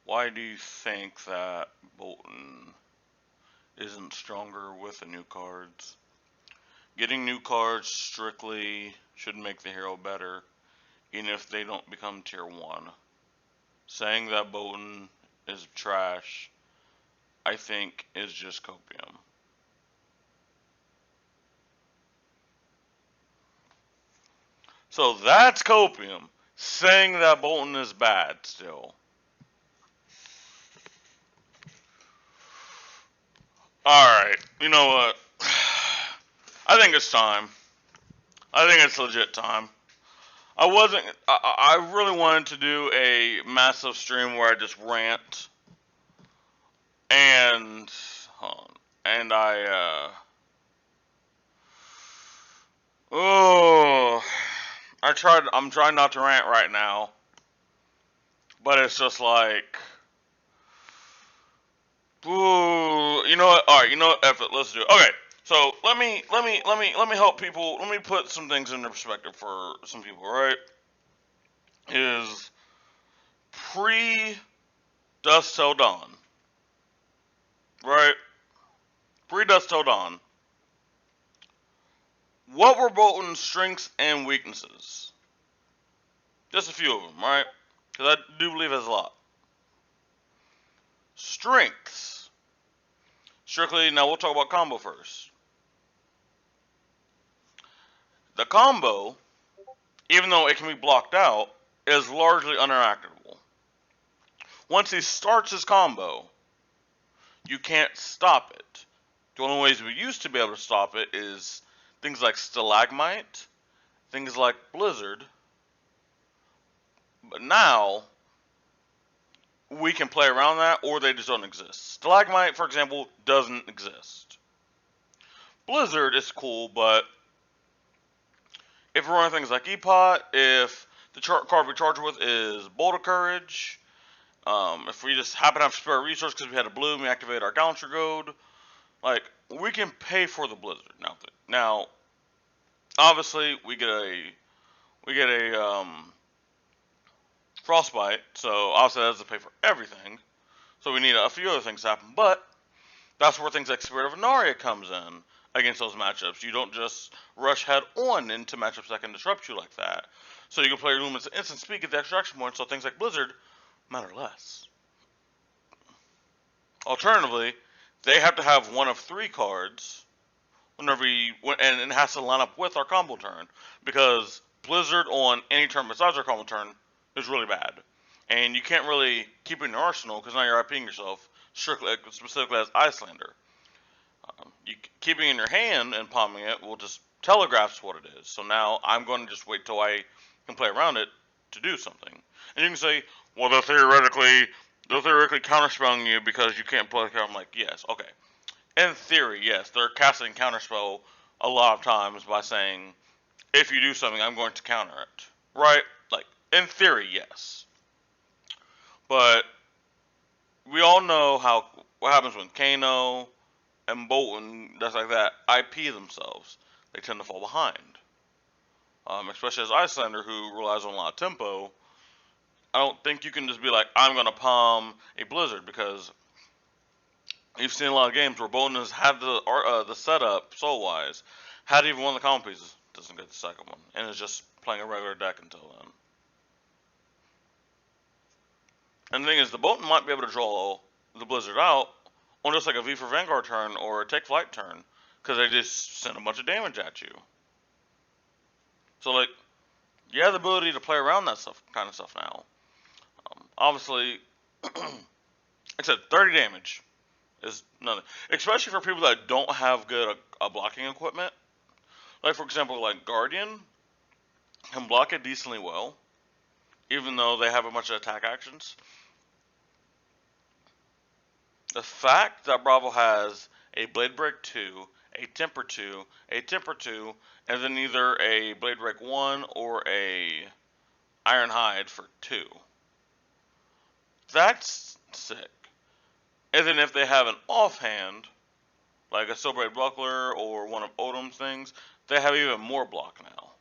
Why do you think that Boltyn isn't stronger with the new cards? Getting new cards strictly should make the hero better, even if they don't become tier 1. Saying that Boltyn is trash, I think, is just copium. So that's copium. Saying that Boltyn is bad still. Alright, you know what? I think it's time. I think it's legit time. I wasn't. I really wanted to do a massive stream where I just rant and and oh, I tried. I'm trying not to rant right now, but it's just like, ooh, you know what? All right, you know what? F it, let's do it. Okay, so let me help people. Let me put some things into perspective for some people. Right? Is pre Dust Till Dawn. Right? Pre Dust Till Dawn. What were Boltyn's strengths and weaknesses? Just a few of them, right? Because I do believe there's a lot. Strengths. Strictly, now we'll talk about combo first. The combo, even though it can be blocked out, is largely uninteractable. Once he starts his combo, you can't stop it. The only ways we used to be able to stop it is things like Stalagmite, things like Blizzard. But now, we can play around that, or they just don't exist. Stalagmite, for example, doesn't exist. Blizzard is cool, but if we're running things like Epot, if the card we charge with is Bolt of Courage, if we just happen to have spare resource because we had a blue and we activate our Gallantry Gold, like, we can pay for the Blizzard. Now, obviously, we get a Frostbite, so obviously that doesn't pay for everything. So we need a few other things to happen, but that's where things like Spirit of Inaria comes in against those matchups. You don't just rush head on into matchups that can disrupt you like that. So you can play Luminous Instant Speed, get the extraction point, so things like Blizzard matter less. Alternatively, they have to have one of 3 cards whenever and it has to line up with our combo turn, because Blizzard on any turn besides our combo turn is really bad. And you can't really keep it in your arsenal because now you're IPing yourself specifically as Icelander. You keeping it in your hand and palming it will just telegraphs what it is. So now I'm going to just wait till I can play around it to do something. And you can say, well, they're theoretically counterspelling you because you can't play. I'm like, yes, okay. In theory, yes, they're casting counterspell a lot of times by saying, if you do something, I'm going to counter it. Right? Like, in theory, yes. But we all know what happens when Kano and Boltyn, that's like that, IP themselves. They tend to fall behind. Especially as Icelander, who relies on a lot of tempo. I don't think you can just be like, I'm going to palm a Blizzard, because you've seen a lot of games where Boltyn has had the setup solo-wise, had even one of the combo pieces, doesn't get the second one, and is just playing a regular deck until then. And the thing is, the Boltyn might be able to draw the Blizzard out on just like a V for Vanguard turn or a Take Flight turn, because they just send a bunch of damage at you. So, like, you have the ability to play around that kind of stuff now. Obviously, like I said, 30 damage is nothing. Especially for people that don't have good blocking equipment. Like, for example, like Guardian can block it decently well, even though they have a bunch of attack actions. The fact that Bravo has a Blade Break 2, a Temper 2, a Temper 2, and then either a Blade Break 1 or a Iron Hide for 2. That's sick. And then if they have an offhand, like a Soulblade Buckler or one of Odom's things, they have even more block now.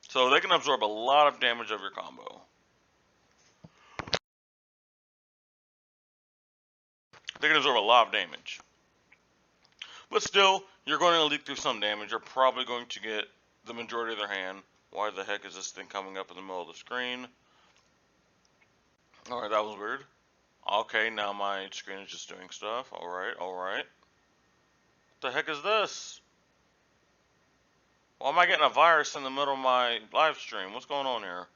So they can absorb a lot of damage of your combo. they can absorb a lot of damage. But still, you're going to leak through some damage. You're probably going to get the majority of their hand. Why the heck is this thing coming up in the middle of the screen? Alright, that was weird. Okay, now my screen is just doing stuff. Alright, alright. What the heck is this? Why am I getting a virus in the middle of my live stream? What's going on here?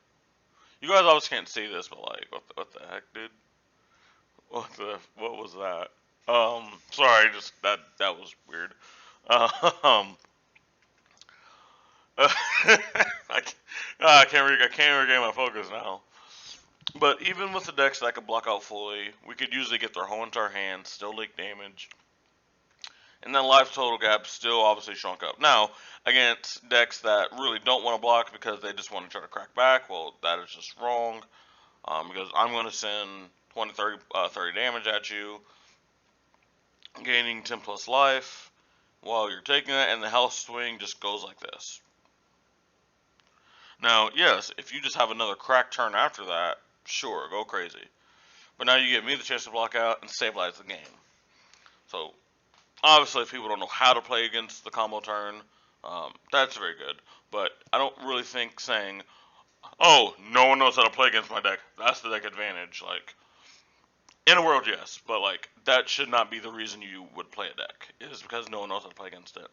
You guys obviously can't see this, but like, what the heck, dude? What was that? Sorry, just that was weird. Um, I can't regain my focus now. But even with the decks that could block out fully, we could usually get their whole entire hand, still leak damage, and then life total gap still obviously shrunk up. Now, against decks that really don't want to block because they just want to try to crack back, well, that is just wrong. Because I'm going to send 20, 30 damage at you, gaining 10 plus life while you're taking it, and the health swing just goes like this. Now, yes, if you just have another crack turn after that, sure, go crazy. But now you give me the chance to block out and stabilize the game. So, obviously, if people don't know how to play against the combo turn, that's very good. But I don't really think saying, oh, no one knows how to play against my deck, that's the deck advantage. Like, in a world, yes, but like that should not be the reason you would play a deck. It is because no one knows how to play against it.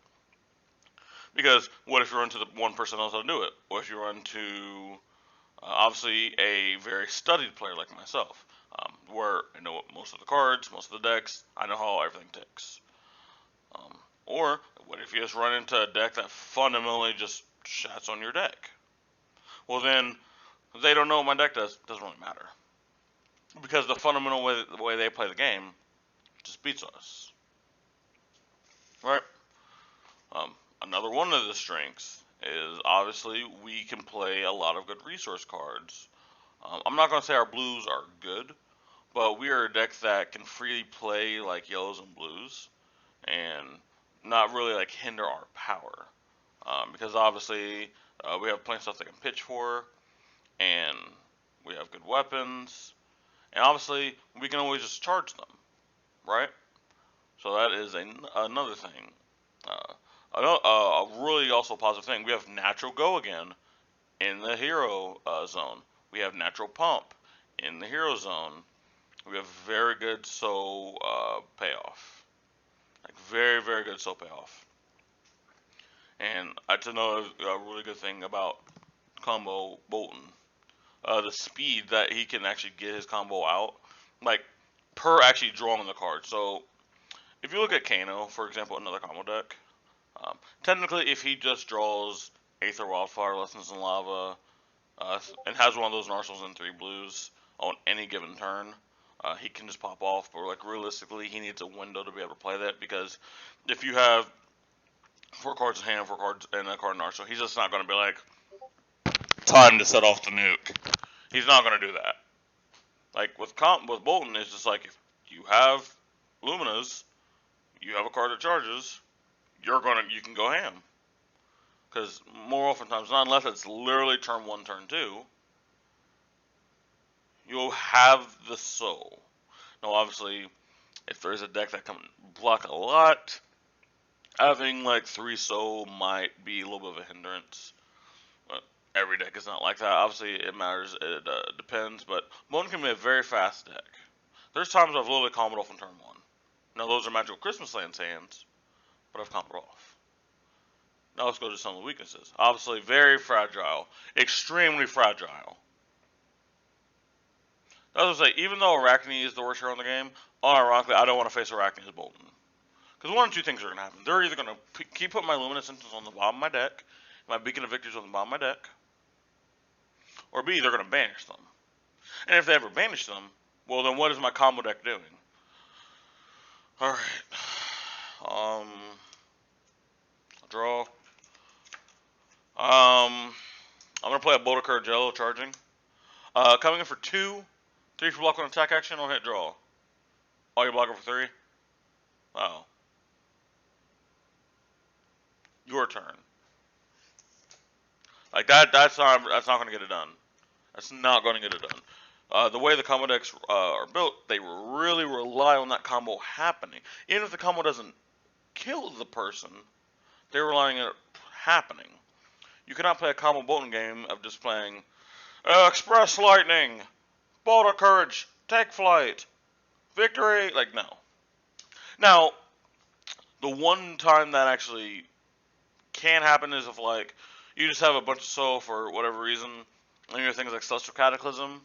Because what if you run to the one person knows how to do it? What if you run to obviously a very studied player like myself, where I know most of the cards, most of the decks, I know how everything ticks. Or what if you just run into a deck that fundamentally just shats on your deck? Well, then they don't know what my deck does. Doesn't really matter because the fundamental way they play the game just beats us, right? Another one of the strengths is obviously we can play a lot of good resource cards. I'm not going to say our blues are good, but we are a deck that can freely play like yellows and blues and not really like hinder our power. Because obviously we have plenty of stuff they can pitch for, and we have good weapons, and obviously we can always just charge them, right? So that is another thing. A really also positive thing, we have natural go again in the hero zone. We have natural pump in the hero zone. We have very good soul payoff. Like very, very good soul payoff. And that's another really good thing about combo Boltyn. The speed that he can actually get his combo out, like per actually drawing the card. So if you look at Kano, for example, another combo deck, technically if he just draws Aether Wildfire, Lessons in Lava, and has one of those Narcels and 3 blues on any given turn, he can just pop off. But like realistically, he needs a window to be able to play that, because if you have 4 cards in hand, 4 cards and a card in Narcel, he's just not going to be like, time to set off the nuke. He's not going to do that. Like with Boltyn, it's just like if you have Luminas, you have a card that charges, you can go ham. Because more often times not, unless it's literally turn 1, turn 2, you'll have the soul. Now obviously, if there's a deck that can block a lot, having like 3 soul might be a little bit of a hindrance. But every deck is not like that. Obviously it matters, it depends, but Boltyn can be a very fast deck. There's times I've literally comboed off on turn 1. Now those are Magical Christmas Lands hands, but I've comboed off. Now let's go to some of the weaknesses. Obviously very fragile, extremely fragile. I was going to say, even though Arachne is the worst hero in the game, unironically, I don't want to face Arachne as Boltyn. Because one of 2 things are going to happen. They're either going to keep putting my Luminescence on the bottom of my deck, my Beacon of Victories on the bottom of my deck, or B, they're going to banish them. And if they ever banish them, well then what is my combo deck doing? Alright. Draw. I'm going to play a Boulder Courage Jello charging. Coming in for 2. 3 for block on attack action, or hit draw. Oh, you're blocking for 3? Oh. Your turn. Like that's not going to get it done. That's not going to get it done. The way the combo decks are built, they really rely on that combo happening. Even if the combo doesn't kill the person, they're relying on it happening. You cannot play a combo Boltyn game of just playing Express Lightning, Bolt of Courage, Take Flight, Victory. Like, no. Now, the one time that actually can happen is if, like, you just have a bunch of soul for whatever reason, and your things like Celestial Cataclysm.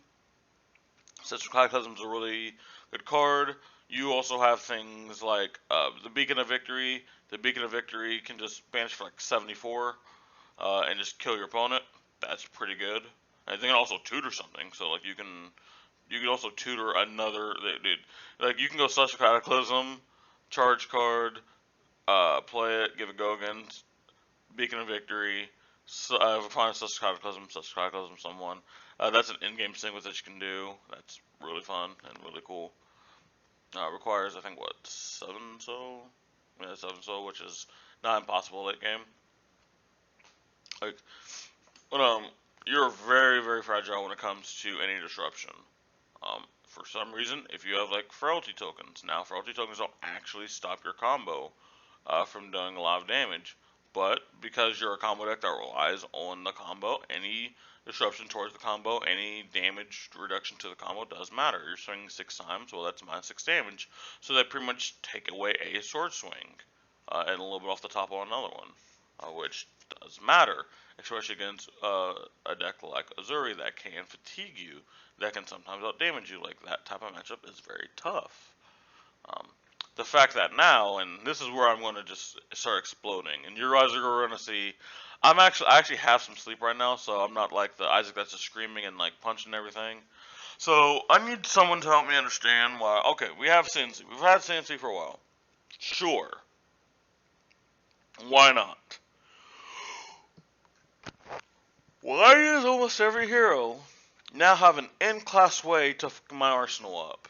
Celestial Cataclysm is a really good card. You also have things like the Beacon of Victory. The Beacon of Victory can just banish for like 74 and just kill your opponent. That's pretty good. And they can also tutor something. So like you can also tutor another. Dude, like you can go Celestial Cataclysm, charge card, play it, give it go again, Beacon of Victory, find a Celestial Cataclysm someone. That's an in-game sequence that you can do. That's really fun and really cool. Requires, I think, what, 7 soul? Yeah, 7 soul, which is not impossible late game. Like, but, you're very, very fragile when it comes to any disruption. For some reason, if you have, like, frailty tokens, now frailty tokens don't actually stop your combo from doing a lot of damage. But because you're a combo deck that relies on the combo, any disruption towards the combo, any damage reduction to the combo does matter. You're swinging 6 times, well, that's minus 6 damage. So they pretty much take away a sword swing and a little bit off the top on another one, which does matter, especially against a deck like Azuri that can fatigue you, that can sometimes outdamage you. Like, that type of matchup is very tough. The fact that now, and this is where I'm going to just start exploding, and you guys are going to see, I actually have some sleep right now, so I'm not like the Isaac that's just screaming and like punching everything. So I need someone to help me understand why. Okay, we have CNC. We've had CNC for a while. Sure. Why not? Why does almost every hero now have an in-class way to fuck my arsenal up?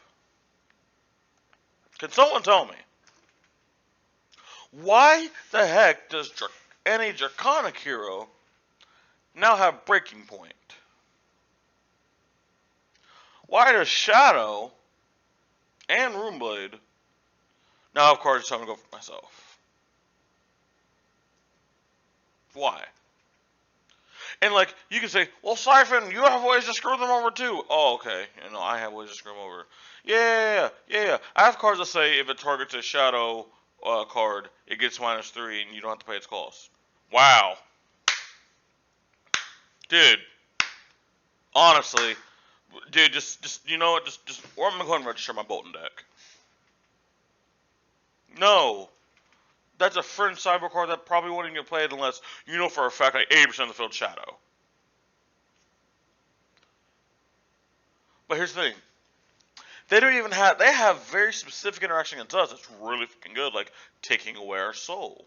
Can someone tell me? Why the heck does any Draconic hero now have Breaking Point? Why does Shadow and Runeblade now have cards I'm going to go for myself? Why? And like, you can say, well, Siphon, you have ways to screw them over too. Oh, okay. You know, I have ways to screw them over. Yeah. I have cards that say if it targets a Shadow card, it gets -3 and you don't have to pay its cost. Wow. Dude. Honestly. Dude, just you know what? Or I'm going to go ahead and register my Boltyn deck. No. That's a fringe cyber card that probably wouldn't get played unless you know for a fact like 80% of the field Shadow. But here's the thing. They don't even have, they have very specific interaction against us that's really fucking good, like taking away our soul.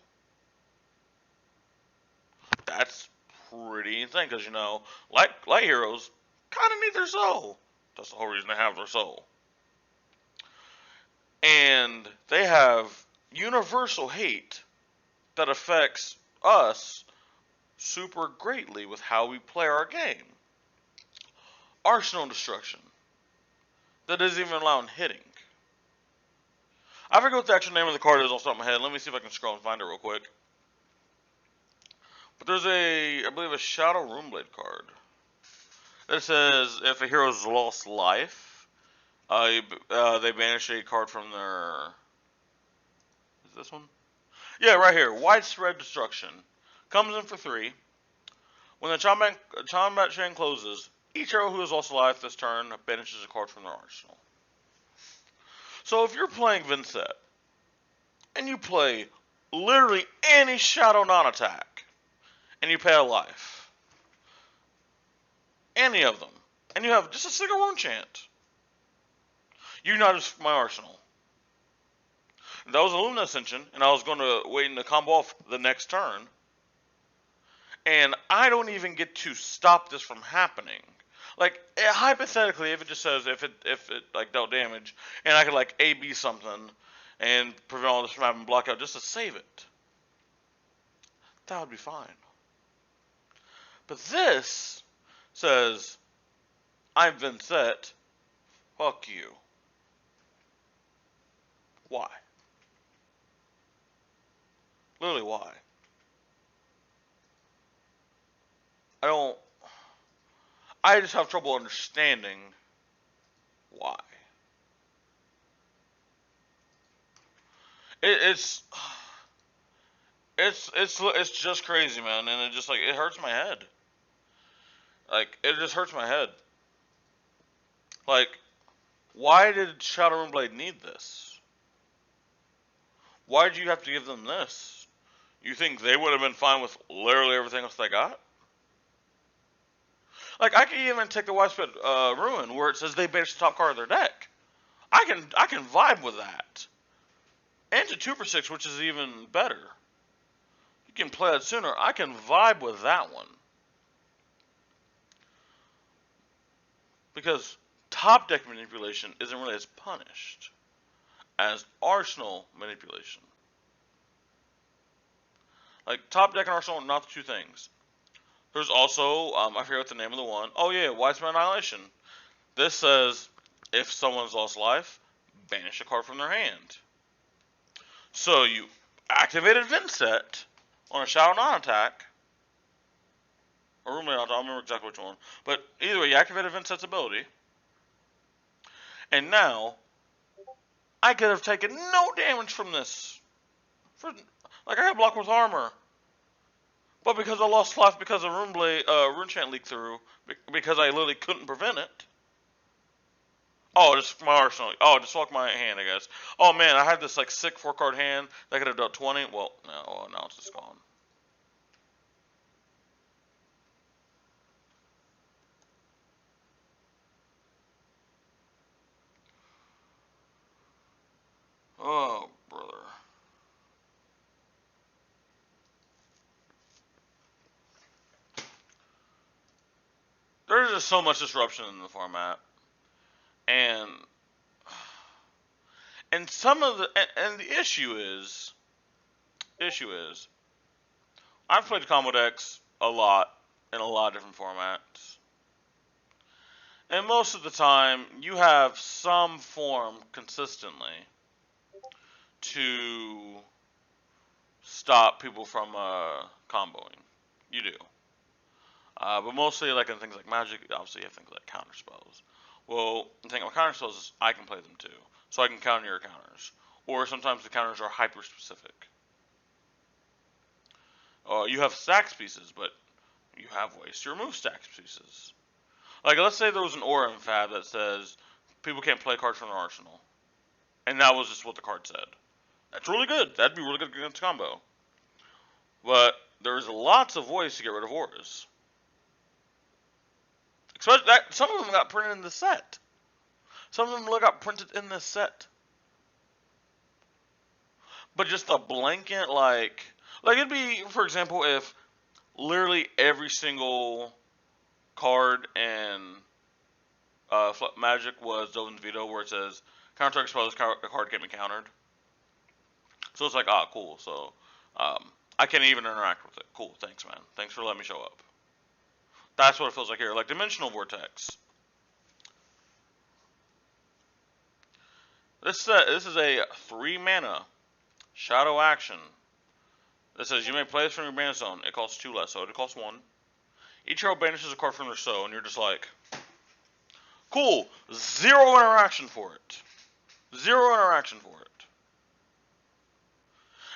That's pretty insane, because, you know, light heroes kind of need their soul. That's the whole reason they have their soul. And they have universal hate that affects us super greatly with how we play our game. Arsenal destruction. That doesn't even allow hitting. I forget what the actual name of the card is off the top of my head. Let me see if I can scroll and find it real quick. But there's I believe a Shadow Runeblade card that says if a hero's lost life, they banish a card from their. Is this one? Yeah, right here. Widespread Destruction. Comes in for 3. When the combat chain closes, each hero who has lost a life this turn banishes a card from their arsenal. So if you're playing Vincent, and you play literally any Shadow non-attack, and you pay a life, any of them, and you have just a single rune chant, you not just my arsenal. That was a Lumina Ascension, and I was going to wait to combo off the next turn, and I don't even get to stop this from happening. Like, hypothetically, if it just says if it like dealt damage, and I could like AB something and prevent all this from having block out just to save it, that would be fine. But this says I'm Vincent, Fuck you. Why? Literally, why? I don't. I just have trouble understanding why. It, it's it's just crazy, man, and it just like it hurts my head. Like it just hurts my head. Like, why did Shadow and Blade need this? Why did you have to give them this? You think they would have been fine with literally everything else they got? Like I can even take the Widespread Ruin where it says they banish the top card of their deck. I can vibe with that. And to 2 for 6, which is even better. You can play that sooner. I can vibe with that one. Because top deck manipulation isn't really as punished as Arsenal manipulation. Like, top deck and Arsenal are not the two things. There's also, I forget what the name of the one. Oh yeah, Widespread Annihilation. This says, if someone's lost life, banish a card from their hand. So you activate a Vinset on a Shadow non-attack, or Room Layout, I don't remember exactly which one. But either way, you activate a Vinset's ability, and now I could have taken no damage from this. Like I had blocked with armor, but because I lost life because of Rune Chant leaked through, because I literally couldn't prevent it. Oh, just my arsenal. Oh, just fuck my hand, I guess. Oh man, I had this like sick 4-card hand that could have dealt 20. Well, no, now it's just gone. Oh, brother. There's just so much disruption in the format, and some of the issue is I've played combo decks a lot in a lot of different formats, and most of the time you have some form consistently to stop people from comboing. You do. But mostly, like in things like Magic, obviously you have things like counter spells. Well, the thing about counter spells is I can play them too, so I can counter your counters. Or sometimes the counters are hyper specific. You have stacks pieces, but you have ways to remove stacks pieces. Like let's say there was an aura in Fab that says people can't play cards from their arsenal, and that was just what the card said. That's really good. That'd be really good against combo. But there's lots of ways to get rid of auras. Especially that, some of them got printed in the set. Some of them got printed in this set. But just a blanket, like it'd be, for example, if literally every single card in Magic was Dovin's Veto, where it says counter expose, the card can't be countered. So it's like, ah, cool. So I can't even interact with it. Cool, thanks, man. Thanks for letting me show up. That's what it feels like here. Like Dimensional Vortex. This is a 3-mana shadow action. That says you may play this from your mana zone. It costs 2 less, so it costs 1. Each hero banishes a card from their soul, and you're just like, cool. 0 interaction for it. 0 interaction for it.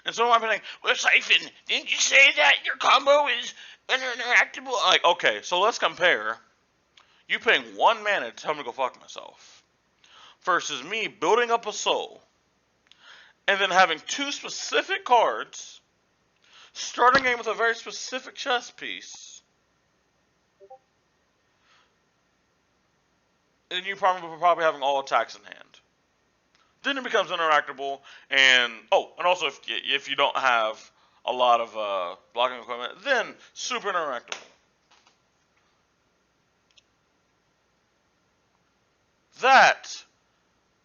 And so I'm like, well, Siphon, didn't you say that your combo is uninteractable? Like, okay, so let's compare. You paying 1 mana to tell me to go fuck myself, versus me building up a soul, and then having 2 specific cards, starting a game with a very specific chess piece, and you probably having all attacks in hand. Then it becomes interactable, and also if you don't have a lot of blocking equipment, then super interactable.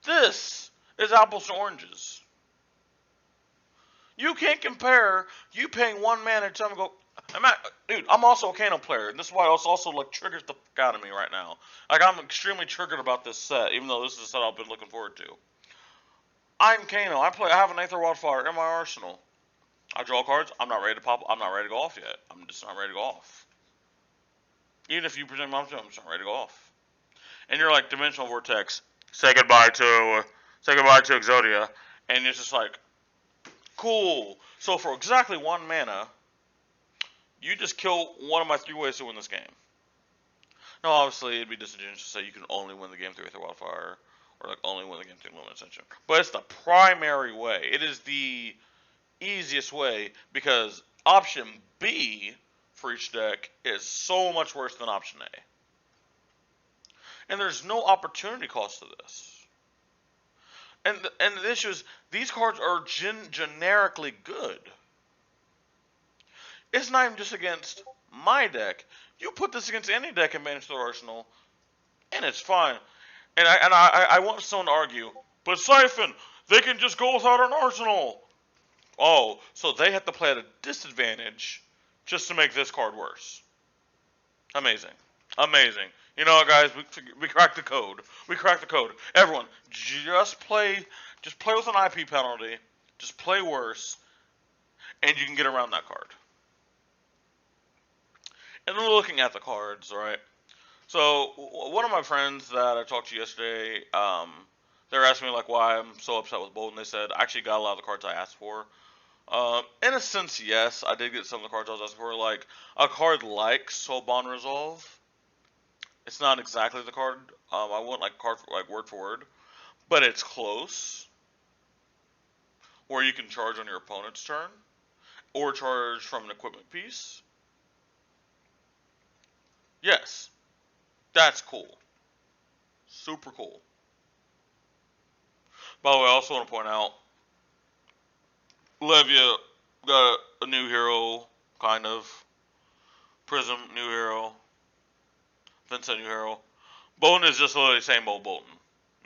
This is apples to oranges. You can't compare you paying 1 mana to go, Dude, I'm also a Kano player, and this is why it also like triggers the fuck out of me right now. Like I'm extremely triggered about this set, even though this is a set I've been looking forward to. I'm Kano. I have an Aether Wildfire in my arsenal. I draw cards. I'm not ready to pop. I'm not ready to go off yet. I'm just not ready to go off. Even if you present my I'm just not ready to go off. And you're like Dimensional Vortex. Say goodbye to Exodia, and it's just like cool. So for exactly 1 mana, you just kill one of my 3 ways to win this game. Now, obviously, it'd be disingenuous to say you can only win the game through Aether Wildfire, or like only win the game through Luminous Ascension. But it's the primary way. It is the easiest way because option B for each deck is so much worse than option A. And there's no opportunity cost to this. And the issue is these cards are generically good. It's not even just against my deck. You put this against any deck and manage their arsenal, and it's fine. And I want someone to argue, but Siphon, they can just go without an arsenal. Oh, so they have to play at a disadvantage just to make this card worse. Amazing. Amazing. You know what, guys? We cracked the code. We cracked the code. Everyone, just play with an IP penalty. Just play worse, and you can get around that card. And then looking at the cards, right? So one of my friends that I talked to yesterday, they were asking me like why I'm so upset with Boltyn. They said I actually got a lot of the cards I asked for. In a sense, yes, I did get some of the cards I was asking for. Like a card like Soulbond Resolve. It's not exactly the card. I want like card for, like word for word, but it's close. Where you can charge on your opponent's turn, or charge from an equipment piece. Yes, that's cool. Super cool. By the way, I also want to point out, Levia got a new hero, kind of. Prism, new hero. Vincent, new hero. Boltyn is just literally the same old Boltyn.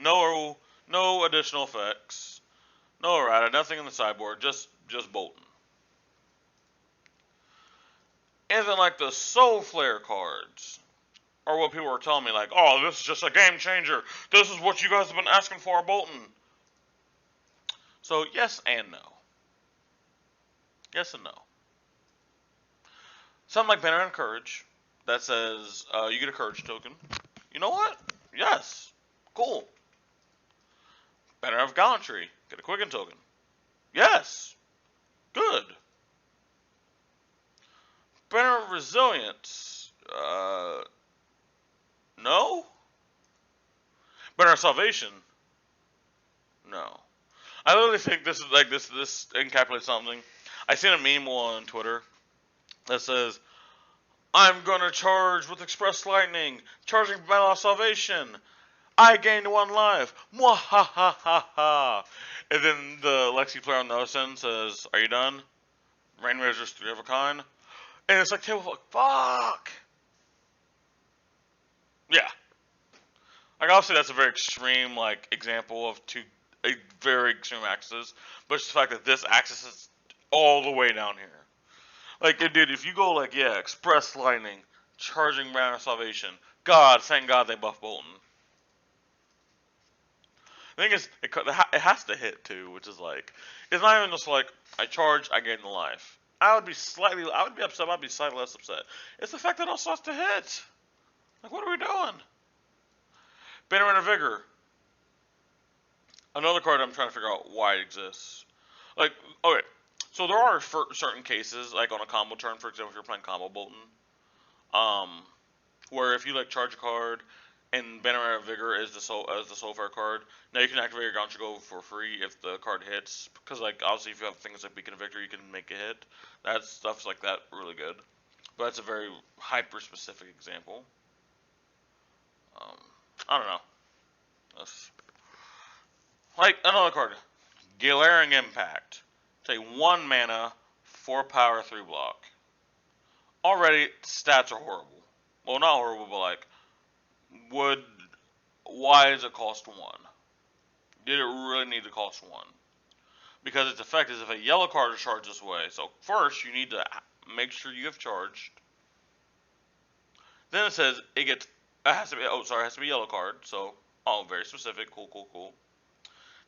No additional effects. No errata, nothing in the sideboard, just Boltyn. And then like the Soul Flare cards are what people are telling me, like, oh, this is just a game changer. This is what you guys have been asking for, Boltyn. So yes and no. Yes and no. Something like Banner and Courage that says you get a Courage token. You know what? Yes. Cool. Banner of Gallantry. Get a Quicken token. Yes. Good. Banner of Resilience. No. Banner of Salvation. No. I literally think this is like this encapsulates something. I seen a meme on Twitter that says, I'm gonna charge with Express Lightning, charging Banner of Salvation. I gained 1 life. Mwahahaha. And then the Lexi player on the other end says, are you done? Rain Razor's 3 of a kind. And it's like, fuck. Yeah. Like, obviously that's a very extreme, like, example of a very extreme axis. But it's the fact that this axis is all the way down here. Like, dude, if you go, like, yeah, Express Lightning, charging Banner of Salvation, thank God they buff Boltyn. The thing is, it has to hit too, which is like, it's not even just like I charge, I gain the life. I would be upset. I'd be slightly less upset. It's the fact that it also has to hit. Like, what are we doing? Banner and Vigor. Another card I'm trying to figure out why it exists. Like, okay, so there are certain cases, like on a combo turn, for example, if you're playing combo Boltyn, where if you like charge a card and Banner of Vigor is the Soulfire card. Now you can activate your Gauntlet Go for free if the card hits, because like obviously if you have things like Beacon of Victory, you can make a hit. That stuff's like that really good, but that's a very hyper specific example. I don't know. That's like another card, Galarian Impact. It's a 1 mana, 4 power, 3 block. Already stats are horrible. Well, not horrible, but like why does it cost 1? Did it really need to cost 1? Because its effect is if a yellow card is charged this way. So first, you need to make sure you have charged. Then it says it has to be, oh, sorry, it has to be a yellow card. So, oh, very specific. Cool, cool, cool.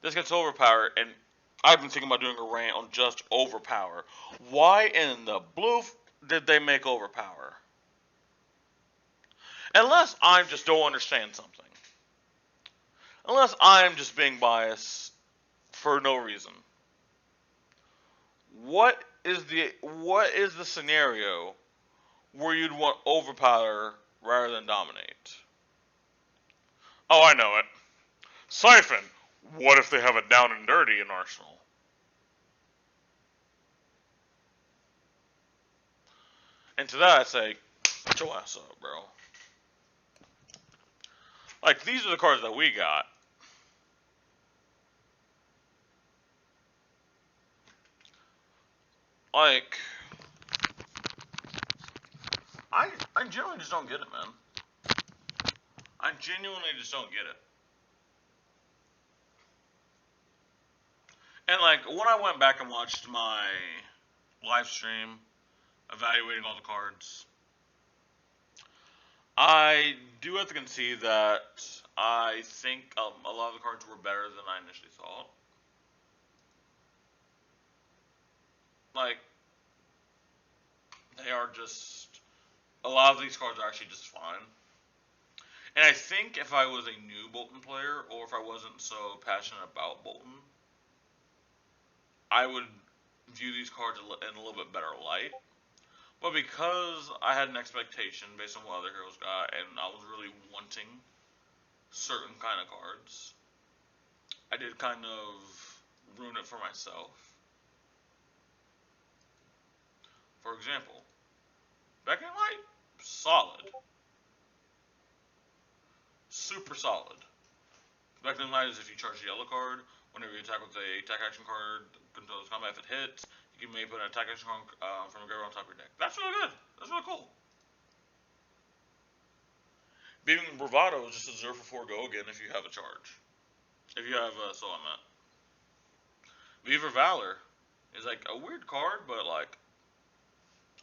This gets overpowered, and I've been thinking about doing a rant on just overpower. Why in the blue did they make overpower? Unless I just don't understand something. Unless I'm just being biased for no reason. What is the scenario where you'd want overpower rather than dominate? Oh, I know it. Siphon. What if they have a down and dirty in Arsenal? And to that I say, get your ass up, bro. Like, these are the cards that we got. Like, I genuinely just don't get it, man. I genuinely just don't get it. And like, when I went back and watched my live stream evaluating all the cards, I do have to concede that I think a lot of the cards were better than I initially thought. Like, they are just, a lot of these cards are actually just fine. And I think if I was a new Boltyn player, or if I wasn't so passionate about Boltyn, I would view these cards in a little bit better light. But because I had an expectation based on what other heroes got, and I was really wanting certain kind of cards, I did kind of ruin it for myself. For example, Beckoning Light, solid. Super solid. Beckoning Light is if you charge the yellow card, whenever you attack with a attack action card, controls combat, if it hits, you may put an attack action card from a graveyard on top of your deck. That's really good. That's really cool. Beaming Bravado is just a 0 for 4 go again if you have a charge. If you have Soul Mat. Viva Valor is like a weird card, but like,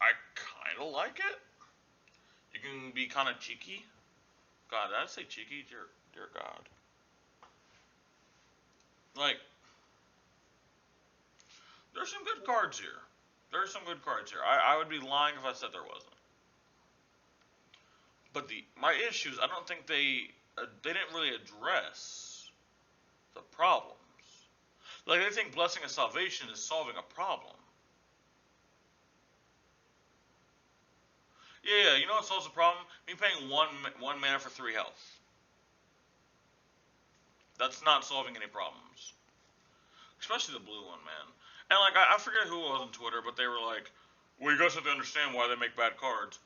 I kind of like it. You can be kind of cheeky. God, did I say cheeky? Dear God. Like, there's some good cards here. There's some good cards here. I would be lying if I said there wasn't. But my issues, I don't think they didn't really address the problems. Like, they think Blessing of Salvation is solving a problem. Yeah, you know what solves the problem? Me paying one mana for 3 health. That's not solving any problems. Especially the blue one, man. And like, I forget who it was on Twitter, but they were like, well, you guys have to understand why they make bad cards.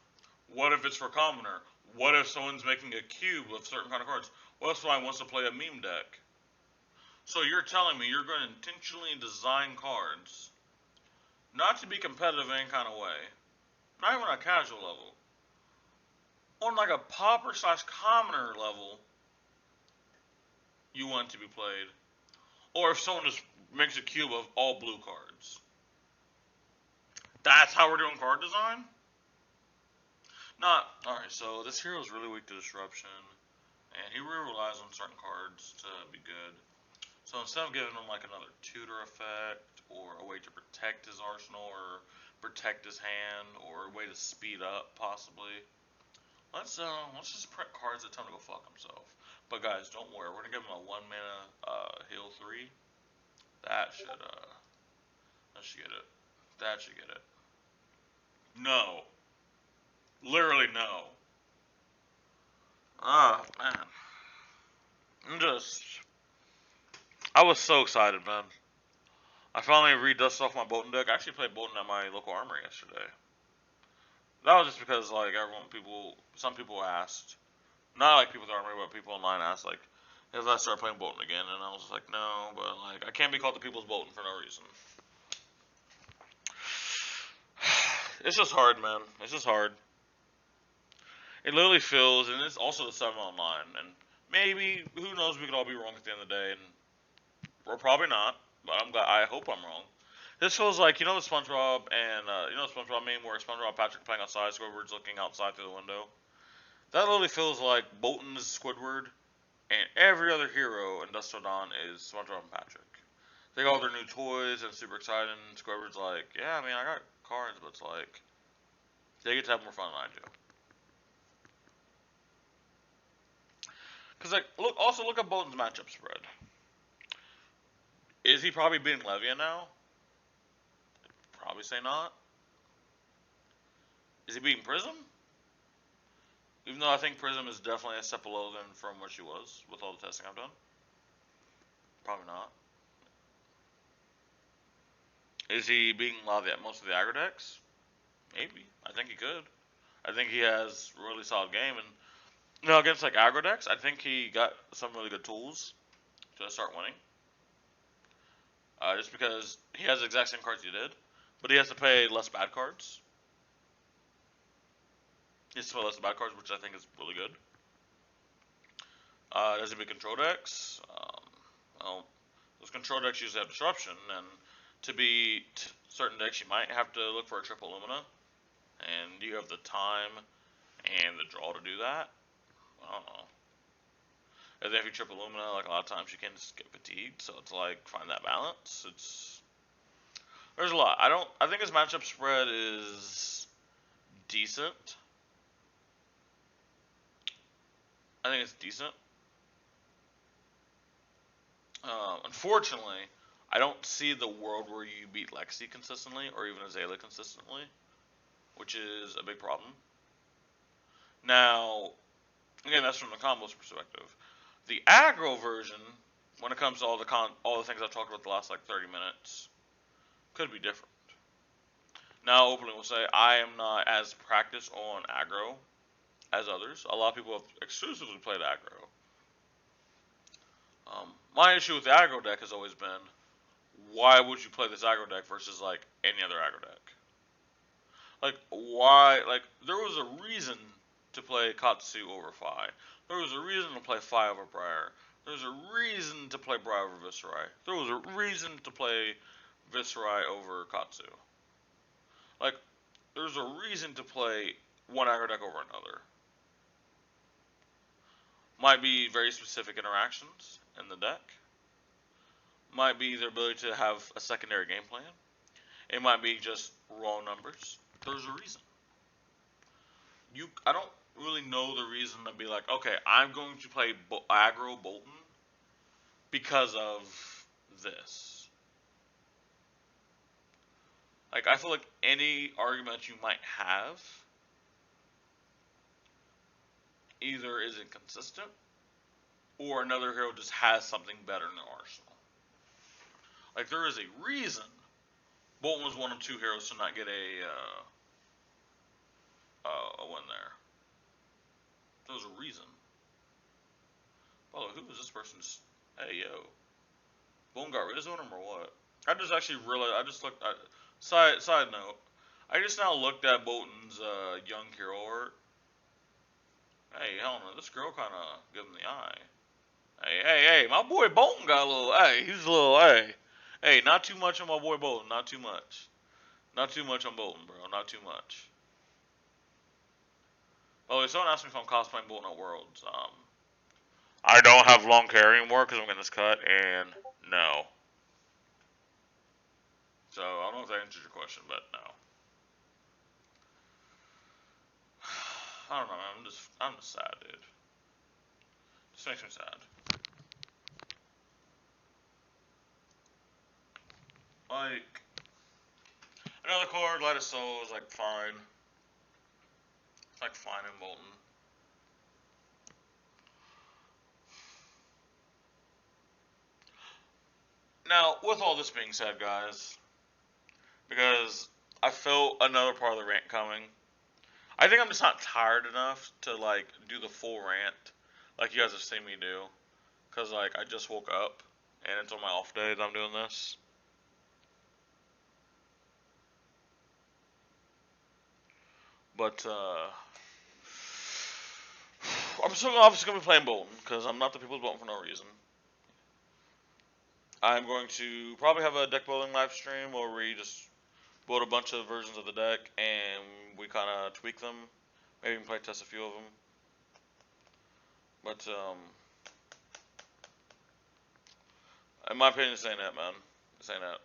What if it's for commoner? What if someone's making a cube of certain kind of cards? What if someone wants to play a meme deck? So you're telling me you're going to intentionally design cards not to be competitive in any kind of way, not even on a casual level, on like a pauper / commoner level, you want it to be played. Or if someone just makes a cube of all blue cards. That's how we're doing card design? Alright, so this hero is really weak to disruption, and he really relies on certain cards to be good. So instead of giving him like another tutor effect, or a way to protect his arsenal, or protect his hand, or a way to speed up possibly, let's just print cards that tell him to go fuck himself. But guys, don't worry, we're gonna give him a 1 mana heal 3. That should get it. That should get it. No. Literally no. Ah, man. I was so excited, man. I finally redusted off my Boltyn deck. I actually played Boltyn at my local armory yesterday. That was just because, like, some people asked. Not like people at the armory, but people online asked, like, if I start playing Boltyn again. And I was like, no, but, like, I can't be called the people's Boltyn for no reason. It's just hard, man. It's just hard. It literally feels, and it's also the 7 online, and maybe, who knows, we could all be wrong at the end of the day, and we're probably not, but I hope I'm wrong. This feels like, the SpongeBob and, the SpongeBob meme where SpongeBob and Patrick playing outside, Squidward's looking outside through the window. That literally feels like Boltyn is Squidward, and every other hero in Dusk Till Dawn is SpongeBob and Patrick. They got all their new toys and super excited, and Squidward's like, yeah, I mean, I got cards, but it's like, they get to have more fun than I do. Because, like, look at Boltyn's matchup spread. Is he probably beating Levia now? Probably say not. Is he beating Prism? Even though I think Prism is definitely a step below than from where she was with all the testing I've done. Probably not. Is he beating most of the aggro decks? Maybe. I think he could. I think he has a really solid game, and against like aggro decks, I think he got some really good tools to start winning. Just because he has the exact same cards he did, but he has to pay less bad cards. He has to pay less bad cards, which I think is really good. Does he beat control decks? Well, those control decks usually have disruption, and to beat certain decks, you might have to look for a triple Lumina, and you have the time and the draw to do that. I don't know. And then if you triple Lumina, like a lot of times you can just get fatigued, so it's like find that balance. There's a lot. I think his matchup spread is decent. I think it's decent. Unfortunately, I don't see the world where you beat Lexi consistently or even Azalea consistently, which is a big problem. Now, again, that's from the combos perspective. The aggro version, when it comes to all the things I've talked about the last like 30 minutes, could be different. Now, openly will say I am not as practiced on aggro as others. A lot of people have exclusively played aggro. My issue with the aggro deck has always been, why would you play this aggro deck versus like any other aggro deck? Like, why? Like, there was a reason to play Katsu over Fi. There was a reason to play Fi over Briar. There was a reason to play Briar over Viscerai. There was a reason to play Viscerai over Katsu. Like, there's a reason to play one aggro deck over another. Might be very specific interactions in the deck. Might be their ability to have a secondary game plan. It might be just raw numbers. There's a reason. I don't really know the reason to be like, okay, I'm going to play aggro Boltyn because of this. Like, I feel like any argument you might have either is inconsistent or another hero just has something better in their arsenal. Like, there is a reason Boltyn was one of two heroes to not get a win there. There's a reason. Oh, who was this person's? Hey, yo. Boltyn got rid of him or what? I just actually realized, I just looked, side note, I just now looked at Boltyn's young hero art. Hey, Helena, this girl kind of gave him the eye. Hey, my boy Boltyn got a little, he's a little, Hey, not too much on my boy Boltyn, not too much. Not too much on Boltyn, bro, not too much. Oh, someone asked me if I'm cosplaying Boltyn at Worlds. I don't have long hair anymore because I'm getting this cut, and no. So, I don't know if that answers your question, but no. I don't know, man. I'm just sad, dude. Just makes me sad. Like, another card, Light of Soul, is like fine. It's like fine in Boltyn. Now, with all this being said, guys, because I felt another part of the rant coming, I think I'm just not tired enough to, like, do the full rant like you guys have seen me do. Because, like, I just woke up, and it's on my off day that I'm doing this. But, I'm still obviously going to be playing Boltyn, because I'm not the people's Boltyn for no reason. I'm going to probably have a deck building live stream where we just build a bunch of versions of the deck and we kind of tweak them. Maybe even play test a few of them. But in my opinion, this ain't that, man. This ain't that.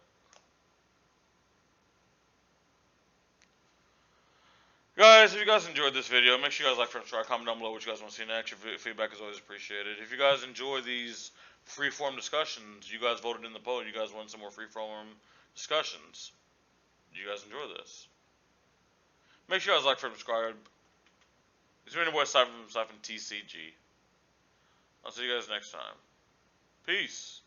Guys, if you guys enjoyed this video, make sure you guys like, subscribe, comment down below what you guys want to see next. Your feedback is always appreciated. If you guys enjoy these free-form discussions, you guys voted in the poll, you guys want some more free-form discussions. Do you guys enjoy this? Make sure you guys like, subscribe. It's been your boy Cypher from TCG. I'll see you guys next time. Peace.